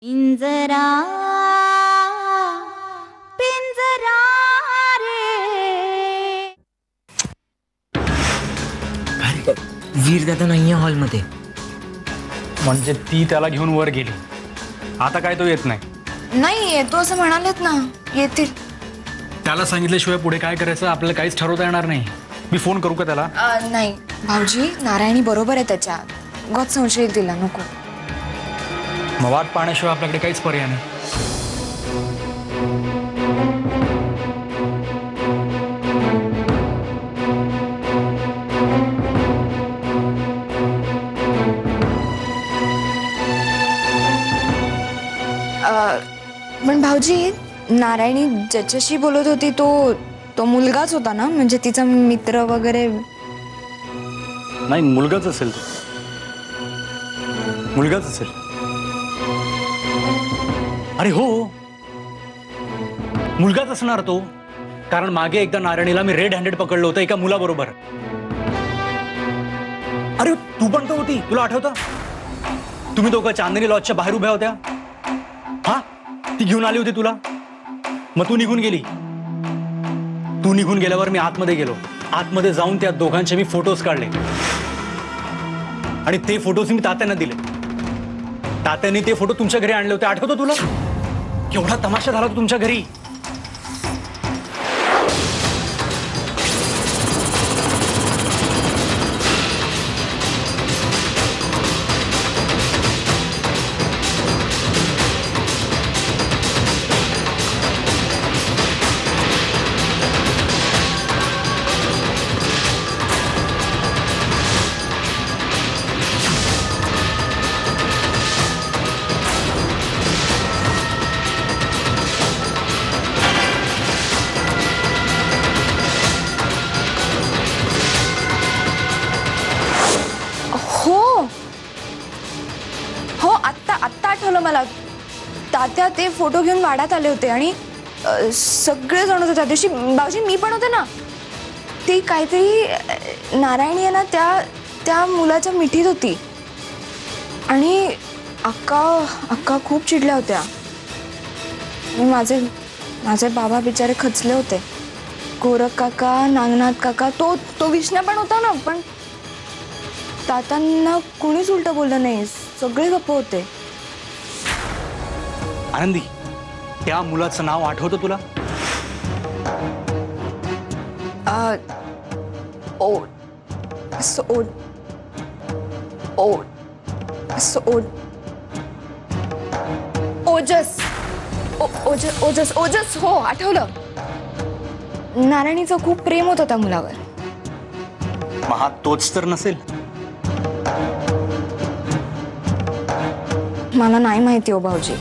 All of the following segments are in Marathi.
पिंजरा पिंजरा रे. अरे वीर दादा नाहीये हॉलमध्ये. म्हणजे ती त्याला घेऊन वर गेली. आता काय तो येत नाही. नाही येतो असं म्हणालेत ना, येतील. त्याला सांगितल्याशिवाय पुढे काय करायचं आपल्याला काहीच ठरवता येणार नाही. मी फोन करू का त्याला? नाही भाऊजी, नारायणी बरोबर आहे त्याच्या. गॉत संशय येईल तिला, नको. मग वाट पाहण्याशिवाय आपल्याकडे काहीच पर्याय नाही. पण भाऊजी, नारायणी ज्याच्याशी बोलत होती तो मुलगाच होता ना? म्हणजे तिचा मित्र वगैरे? नाही, मुलगाच असेल तो. मुलगाच असेल. अरे हो, मुलगाच असणार तो. कारण मागे एकदा नारायणीला मी रेड हँडेड पकडलं होतं एका मुलाबरोबर. अरे तू पण तो होती, तुला आठवतं? तुम्ही दोघं चांदणी लॉजच्या बाहेर उभ्या होत्या. हा, ती घेऊन आली होती तुला. मग तू निघून गेली. तू निघून गेल्यावर मी आतमध्ये गेलो. आतमध्ये जाऊन त्या दोघांचे मी फोटोज काढले आणि ते फोटोज मी तात्यांना दिले. तात्यांनी ते फोटो तुमच्या घरी आणले होते, आठवतं तुला? केवढा तमाशा झाला तुमच्या घरी. हो, आत्ता आठवलं मला. तात्या ते फोटो घेऊन वाड्यात आले होते आणि सगळे जण होते त्या दिवशी. भाऊजी, मी पण होते ना. ती काहीतरी नारायणी आहे ना, त्या मुलाच्या मिठीत होती आणि अक्का खूप चिडल्या होत्या. माझे बाबा बिचारे खचले होते. गोरख काका, नागनाथ काका, तो विष्णा पण होता ना. पण तात्यांना कोणीच उलट बोललं नाही, सगळे गप्प होते. आनंदी, त्या मुलाचं नाव आठवतं तुला? ओजस. हो, आठवलं. नारायणीचं खूप प्रेम होतं त्या मुलावर. महा तोच तर नसेल? मला नाही माहिती हो भाऊजी,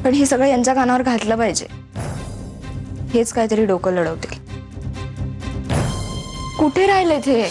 पण हे सगळं यांच्या कानावर घातलं पाहिजे. हेच काहीतरी डोकं लढवतील. कुठे राहिले ते?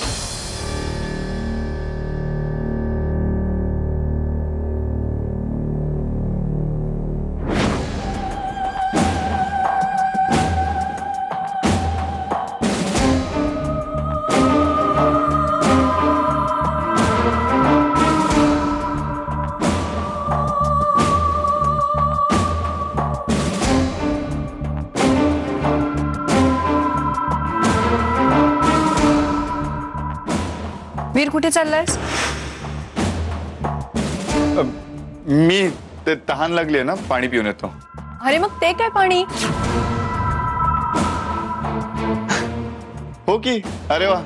वीर, कुठे चाललायस? मी ते तहान लागली आहे ना, पाणी पिऊन येतो. अरे मग ते काय पाणी? हो की. अरे वा.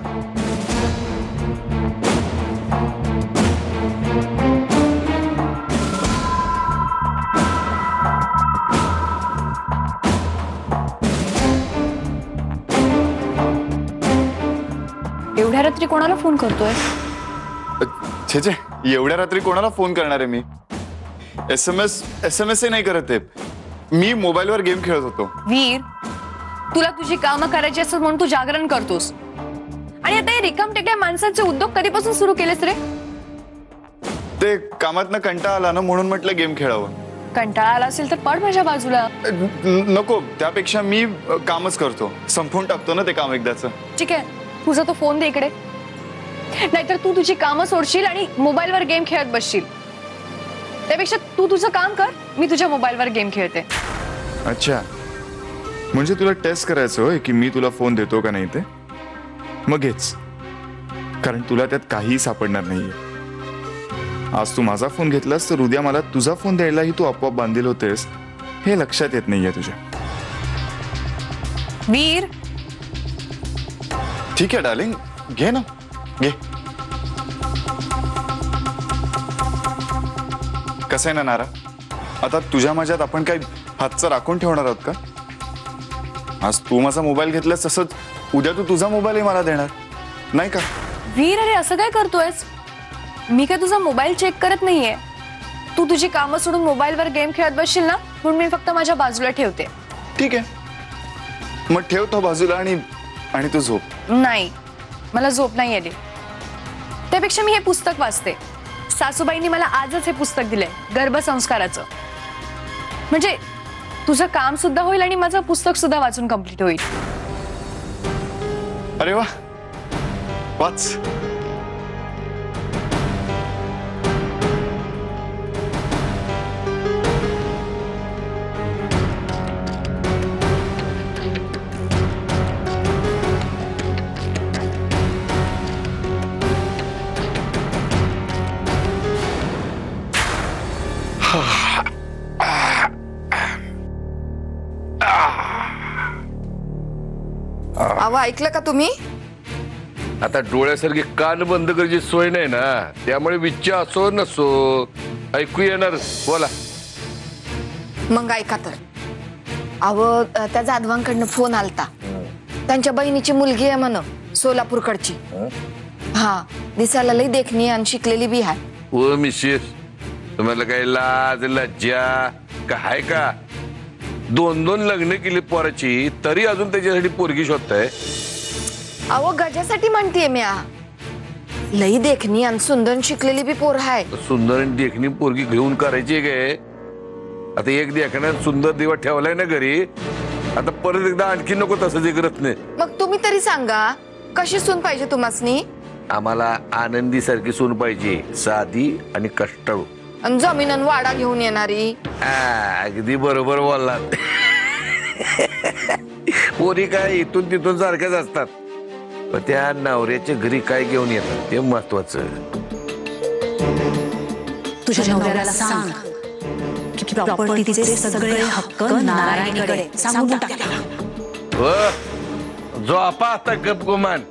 एवढ्या रात्री कोणाला फोन करतोय? छे, एवढ्या रात्री कोणाला फोन करणार आहे मी? एस नाही करत आहे मी. मोबाईलवर गेम खेळत होतो. वीर, तुला तुझी कामं करायची असतात म्हणून तू जागरण करतोस. आणि आता हे रिकामटेकड्या माणसांचे उद्योग कधीपासून सुरू केलेस रे? ते कामातनं कंटाळा आला ना, म्हणून म्हटलं गेम खेळावं. कंटाळा आला असेल तर पड माझ्या बाजूला. नको, त्यापेक्षा मी कामच करतो. संपवून टाकतो ना ते काम एकदाचं. ठीक आहे, तुझा तो फोन दे इकडे. नाहीतर तू तुझी कामं सोडशील आणि मोबाईलवर गेम खेळत बसशील. त्यापेक्षा तू तुझं काम कर, मी तुझ्या मोबाईलवर गेम खेळते. अच्छा, म्हणजे तुला टेस्ट करायचं होय की मी तुला फोन देतो का नाही ते? मग हेच, कारण तुला त्यात काहीही सापडणार नाहीये. आज तू माझा फोन घेतलास तर उद्या मला तुझा फोन द्यायलाही तू आपोआप बांधील होतेस, हे लक्षात येत नाहीये तुझ्या. वीर, ठीक आहे डार्लिंग, घे ना, घे. कसं आहे ना नारा, आता तुझ्या माझ्यात आपण काय हातचं राखून ठेवणार आहोत का? आज तू माझा मोबाईल घेतलास तसंच उद्या तू तुझा मोबाईलही मला देणार नाही का? वीर, अरे असं काय करतोयस? मी काय तुझा मोबाईल चेक करत नाहीये. तू तुझी कामं सोडून मोबाईलवर गेम खेळत बसशील ना, म्हणून मी फक्त माझ्या बाजूला ठेवते. ठीक आहे, मग ठेव तो बाजूला आणि तू झोप. नाही, मला झोप नाही आली. त्यापेक्षा मी हे पुस्तक वाचते. सासूबाईंनी मला आजच हे पुस्तक दिलंय, गर्भसंस्काराचं. म्हणजे तुझं काम सुद्धा होईल आणि माझं पुस्तक सुद्धा वाचून कंप्लीट होईल. अरे वा, वाच. अहो, ऐकलं का तुम्ही? आता डोळ्यासारखी कान बंद करायची सोय नाही ना, त्यामुळे विच्छा असो नसो ऐकू येणार. बोला. मग ऐका तर. अहो, त्या जाधवांकडनं फोन आलता. त्यांच्या बहिणीची मुलगी आहे म्हण, सोलापूरकडची. हा, दिसायला लई देखणी आणि शिकलेली बी आहे. ओ मिसेस, तुम्हाला काही लाज लज्जा का आहे का? 2-2 लग्न केली पोराची, तरी अजून त्याच्यासाठी पोरगी शोधताय. अहो, गजासाठी म्हणतीये मी. लई देखणी आणि सुंदर शिकलेली बी पोर आहे. सुंदर आणि देखणी पोरगी घेऊन करायची काय? आता एक देखण्यात सुंदर दिवा ठेवलाय ना घरी, आता परत एकदा आणखी नको तसं करत नाही. मग तुम्ही तरी सांगा, कशी सून पाहिजे तुम्हासनी? आम्हाला आनंदी सारखी सून पाहिजे, साधी आणि कष्टाळू. आणि जमीन आणि वाडा घेऊन येणारी. अगदी बरोबर बोललात. पोरी काय इथून तिथून सारख्याच असतात, पण त्या नवऱ्याच्या घरी काय घेऊन येतात ते महत्वाचं. तुझ्या नवऱ्याला सांग की प्रॉपर्टीचे सगळे हक्क नारायणकडे सांगून टाक. जो आपा आता गप गुमान,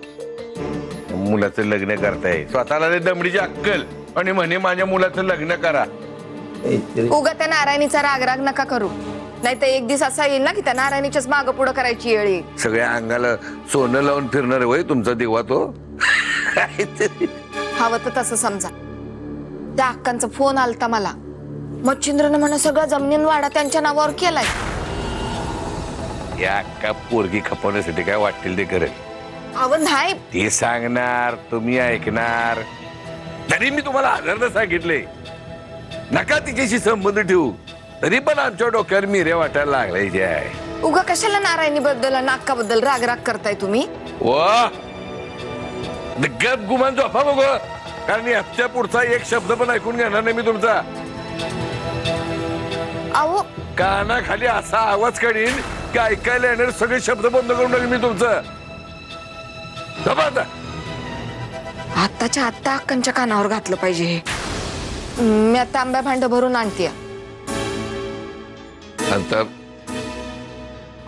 मुलाचं लग्न करताय, स्वतःला दमडीची अक्कल आणि म्हणे माझ्या मुलाचं लग्न करा. उगा त्या नारायणीचा राग नका करू, नाही तर एक दिवस असा येईल ना की त्या नारायणीच्याच मागं पुढं करायची येळ येईल. सगळ्या अंगाला सोनं लावून फिरणार वय तुमचा देवा तो. हवं तर तसं समजा. त्या अक्कांचा फोन आलता मला. मच्छिंद्रनं म्हणा सगळा जमिनीन वाडा त्यांच्या नावावर केलाय. या का पोरगी खपवण्यासाठी काय वाटतील ते करेल. अव नाही, ते सांगणार, तुम्ही ऐकणार. तरी मी तुम्हाला आदरनं सांगितले नका तिच्याशी संबंध ठेवू, तरी पण आमच्या डोक्यावर मिरे वाटायला लागलाय. जे आहे उगा कशाला नारायणी बद्दल नाक्काबद्दल राग करताय तुम्ही? गप गुमान झोपा बघ, कारण हप्त्या पुढचा एक शब्द पण ऐकून घेणार नाही मी तुमचा. अहो, कानाखाली असा आवाज काढीन की ऐकायला येणार सगळे शब्द बंद करून टाकेन मी तुमचं. आत्ताच्या आत्ता अक्कांच्या कानावर घातलं पाहिजे हे. मी आता आंब्या भांड भरून आणते. आता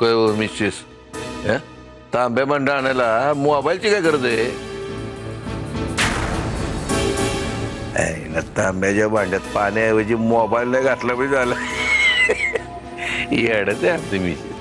काय हो मिसेस, तांब्या भांड आणायला मोबाईलची काय गरज आहे? तांब्याच्या भांड्यात पाण्याऐवजी मोबाईल नाही घातला बी झालं. येडच आहे आमचं मिसेस.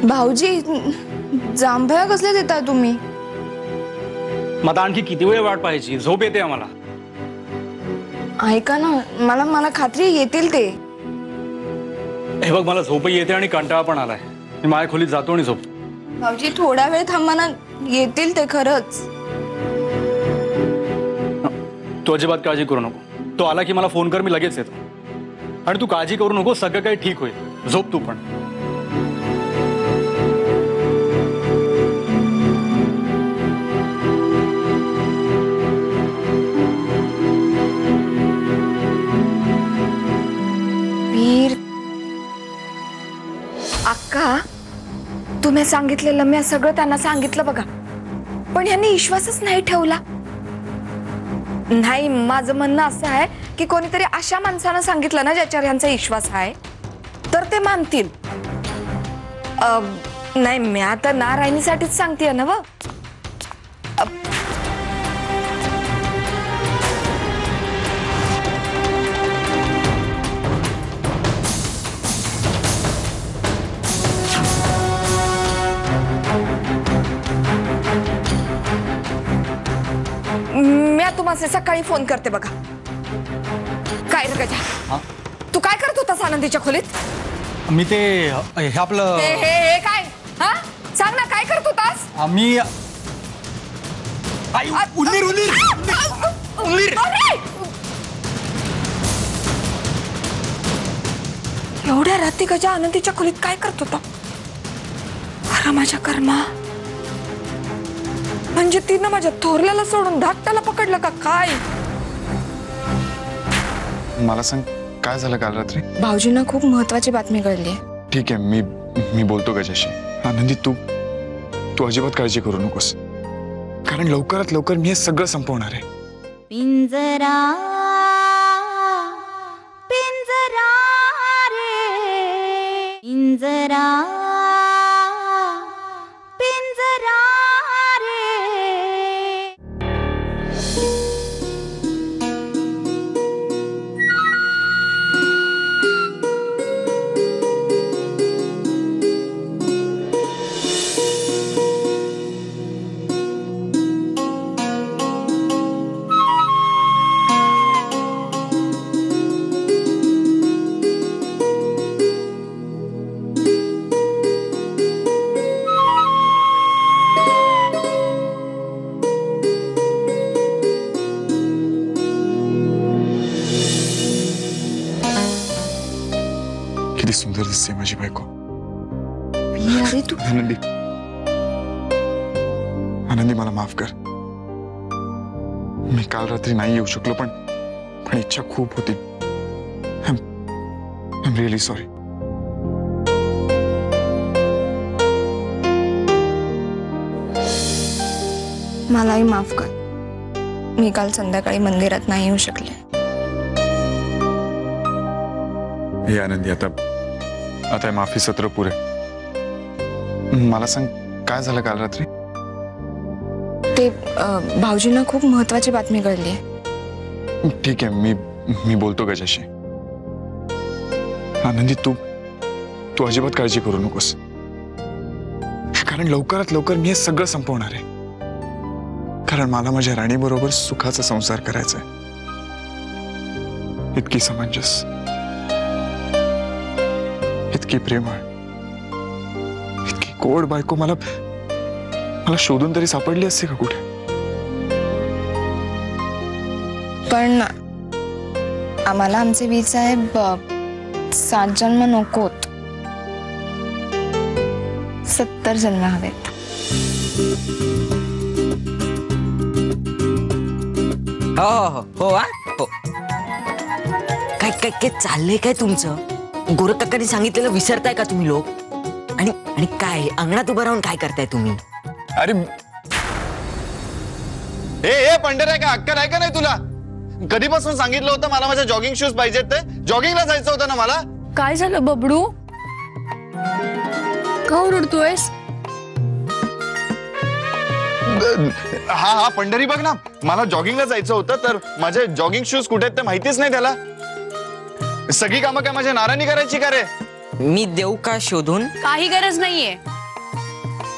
भाऊजी, जांभया कसले देताय तुम्ही? मग आणखी किती वेळ वाट पाहायची? झोप येते आम्हाला. ऐका ना, मला खात्री येतील ते. हे बघ, मला झोपही येते आणि कंटाळा पण आलाय. मी माझ्या खोलीत जातो आणि झोप. भाऊजी, थोडा वेळ थांबा ना, येतील ते खरंच. तू अजिबात काळजी करू नको. तो आला की मला फोन कर, मी लगेच येतो. आणि तू काळजी करू नको, सगळं काही ठीक होईल. झोप तू पण. वीर, अक्का, तुम्ही सांगितलेलं मी सगळं त्यांना सांगितलं बघा, पण यांनी विश्वासच नाही ठेवला. नाही, माझं म्हणणं असं आहे की कोणीतरी अशा माणसानं सांगितलं ना ज्याच्यावर यांचा विश्वास आहे तर ते मानतील. नाही, मी आता नारायणीसाठीच सांगतेय ना. मी तुम्हाला सकाळी फोन करते बघा. काय रे गजा, तू काय करत होतास आनंदीच्या खोलीत? मी ते हे आपलं हे हे हे काय, हा सांग ना, काय करत होतास? मी उंदीर उंदीर उंदीर. अरे! एवढ्या रात्री गजा आनंदीच्या खोलीत काय करत होता? अरे माझ्या कर्मा, म्हणजे तिनं माझ्या थोरल्याला सोडून धाकट्याला पकडलं का काय? मला सांग, काय झालं काल रात्री? भाऊजींना खूप महत्वाची बातमी कळली. ठीक आहे, मी बोलतो गजाशी. आनंदी, तू अजिबात काळजी करू नकोस, कारण लवकरात लवकर मी हे सगळं संपवणार आहे. पिंजरा पिंजरा रे पिंजरा पिंजरा रे. किती सुंदर दिसते माझी बायको. अरे तू आनंदी, आनंदी, मला माफ कर. मी काल रात्री नाही येऊ शकलो, पण इच्छा खूप होती. I am really sorry. मलाही माफ कर. मी काल संध्याकाळी मंदिरात नाही येऊ शकले. हे आनंदी, आता माफी सत्र पुरे. मला सांग, काय झालं काल रात्री? ते भाऊजींना खूप महत्वाची बातमी कळली. ठीक आहे, मी बोलतो गजाशी. आनंदी, तू अजिबात काळजी करू नकोस, कारण लवकरात लवकर मी हे सगळं संपवणार आहे. कारण मला माझ्या राणी बरोबर सुखाचा संसार करायचा आहे. इतकी समंजस, इतकी प्रेमळ, इतकी गोड बायको मला शोधून तरी सापडली असते का कुठे? पण आम्हाला आमचे वीर साहेब 7 जन्म नकोत, 70 जन्म हवेत. हो हो हो हो. काय काय काय चाललंय काय तुमचं? गोरखकाकांनी सांगितलेलं विसरताय का तुम्ही लोक? आणि काय अंगणात उभं राहून काय करताय तुम्ही? अरे ए पंढर आहे का, अक्कल आहे का नाही तुला? कधीपासून सांगितलं होतं मला माझ्या जॉगिंग शूज पाहिजेत, ते जॉगिंगला जायचं होतं ना मला. काय झालं बबडू, का ओरडतोयस? हा पंढरी, बघ ना, मला जॉगिंगला जायचं होतं, तर माझे जॉगिंग शूज कुठे आहेत ते माहितीच नाही त्याला. सगळी कामं काय माझ्या नारायणी करायची का रे? मी देऊ का शोधून? काही गरज नाहीये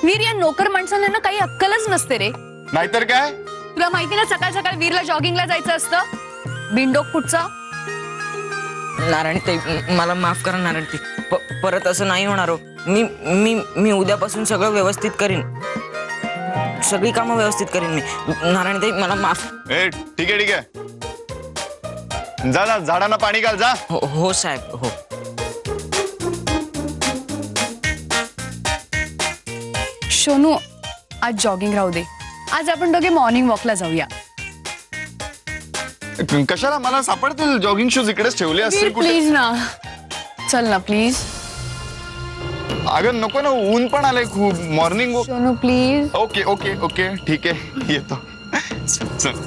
वीर, या नोकर माणसांना ना काही अक्कलच नसते रे. नाहीतर काय? तुला माहिती ना, सकाळ सकाळ वीरला जॉगिंगला जायचं असतं. बिंडोक पुढचा. नारायणी ताई, मला माफ करा नारायणी ताई, परत असं नाही होणार हो. मी उद्यापासून सगळं व्यवस्थित करीन, सगळी कामं व्यवस्थित करीन मी. नारायणी ताई, मला माफ. ठीक आहे. जा जा झाडांना पाणी घाल जा. हो साहेब हो. सोनू आज जॉगिंग राहू दे. आज आपण दोघे मॉर्निंग वॉकला जाऊया. कशाला? मला सापडतील जॉगिंग शूज इकडेच ठेवले असतील कुठे. प्लीज ना, चल ना प्लीज. अगं नको ना, ऊन पण आलंय खूप. Morning walk. Sonu please. Okay okay okay ठीक आहे येतो. चल.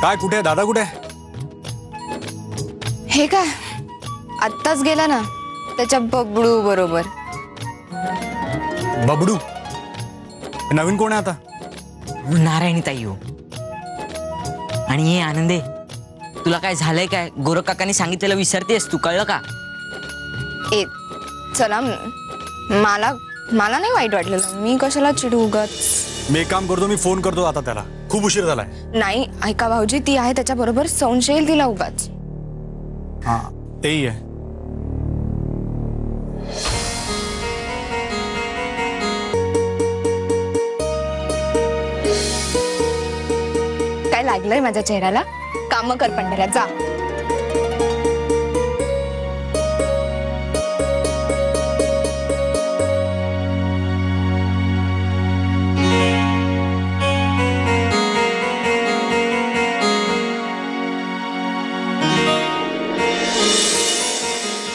काय कुठे आहे दादा? कुठे आहे? हे काय आत्ताच गेला ना त्याच्या बबडू बरोबर. बबडू? हे नवीन कोण आहे आता? नारायणी ताई हो. आणि हे आनंदे, तुला काय झालंय काय? गोरख काकांनी सांगितलेलं विसरतेस तू, कळलं का? ए चला, मला नाही वाईट वाटलेलं. मी कशाला चिडू उगाच. मी एक काम करतो, मी फोन करतो आता त्याला. खूप उशीर झालाय. नाही ऐका भाऊजी, ती आहे त्याच्या बरोबर, संशय येईल तिला उगाच. हा तेही आहे. काय लागलंय माझ्या चेहऱ्याला? काम कर पंढऱ्यात जा.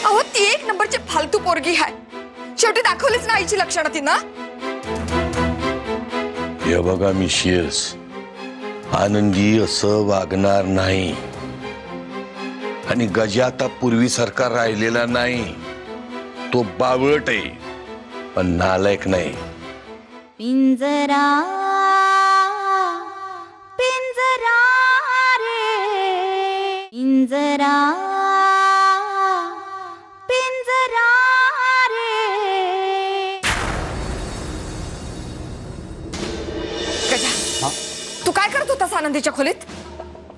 अहो ती एक नंबरची फालतू पोरगी आहे. शेवटी दाखवलीच ना आईची लक्षणं तिनं. हे बघा मिशियस, आनंदी असं वागणार नाही. आणि गजा आता पूर्वीसारखा राहिलेला नाही. तो बावळट आहे पण नालायक नाही. पिंजरा पिंजरा रे पिंजरा पिंजरा रे. गजा, तू काय करत होतास आनंदीच्या खोलीत?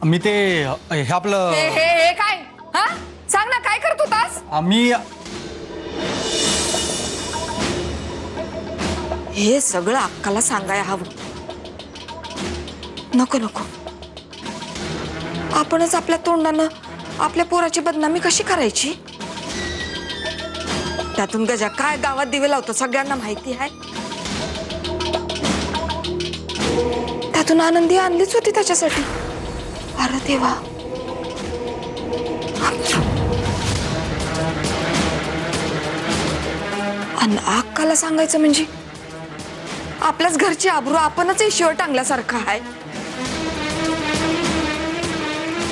मी ते हे आपलं हे हे हे काय? हा सांग ना, काय करत होतास? मी हे सगळं अक्काला सांगायला हवं. नको नको, आपणच आपल्या तोंडानं आपल्या पोराची बदनामी कशी करायची? त्यातून गजा काय गावात दिवे लावतो सगळ्यांना माहिती आहे. त्यातून आनंदी आणलीच होती त्याच्यासाठी. अरे देवा. आणि अक्काला सांगायचं म्हणजे आपल्याच घरची आबरू आपणच शिवर टांगल्यासारखं आहे.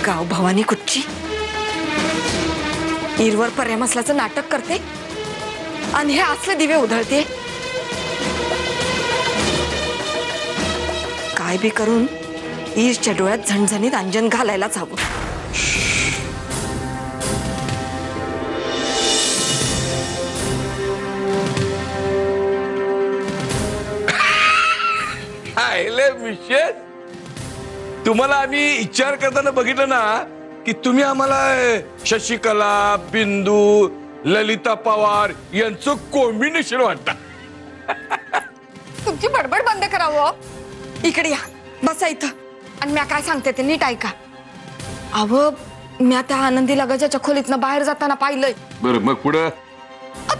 गाव भवानी कुठची ईरवर पर्याम असल्याचं नाटक करते आणि हे असले दिवे उधळते. काय बी करून ईरच्या डोळ्यात झणझणीत अंजन घालायलाच हवं. मिशियस, तुम्हाला आम्ही विचार करताना बघितलं ना की तुम्ही आम्हाला शशिकला, बिंदू, ललिता पवार यांचं कॉम्बिनेशन वाटतं. तुमची बडबड बंद करावं. इकडे या, बसा इथं आणि मी काय सांगते ते नीट ऐका. अहो मी त्या आनंदी लगाच्या खोलीतनं बाहेर जाताना पाहिलंय. बरं मग पुढं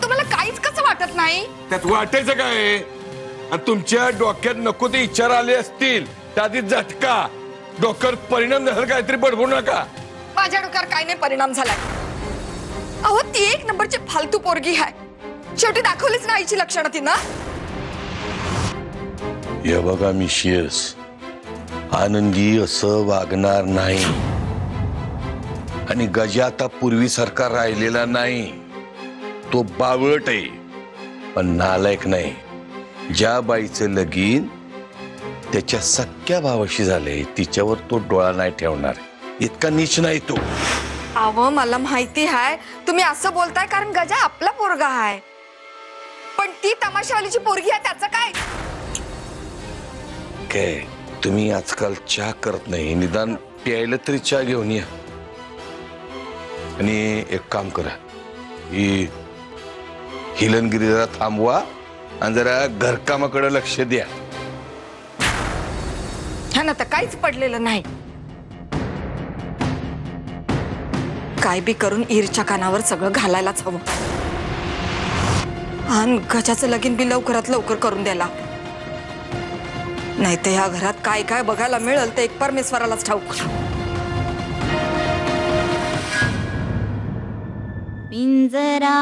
तुम्हाला काहीच कसं वाटत नाही? त्यात वाटायचं काय? आणि तुमच्या डोक्यात नको ते विचार आले असतील त्याआधी झटका. डोक्यावर परिणाम झाला काहीतरी बडबडू नका. माझ्या डोक्यावर काय नाही परिणाम झालाय. अहो ती एक नंबरची फालतू पोरगी आहे. शेवटी दाखवलीच ना आईची लक्षणं तिनं. हे बघा मिशियस, आनंदी असं वागणार नाही. आणि गजा आता पूर्वीसारखा राहिलेला नाही. तो बावळट आहे पण नालायक नाही. ज्या बाईचं लगीन त्याच्या सख्या भावाशी झाले तिच्यावर तो डोळा नाही ठेवणार. इतका नीच नाही तो. अहो मला माहिती आहे तुम्ही असं बोलताय कारण गजा आपला पोरगा आहे. पण पण ती तमाशावालीची पोरगी आहे त्याचं काय? काय तुम्ही आजकाल चहा करत नाही, निदान प्यायला तरी चहा घेऊन या. आणि एक काम करा, ही हिलनगिरी जरा थांबवा आणि जरा घरकामाकडे लक्ष द्या. हा ना, तर काहीच पडलेलं नाही. काय बी करून ईरच्या कानावर सगळं घालायलाच हवं. आणि गजाचं लगीन बी लवकरात लवकर करून द्यायला. नाही तर ह्या घरात काय काय बघायला मिळेल ते एक परमेश्वरालाच ठाऊक. पिंजरा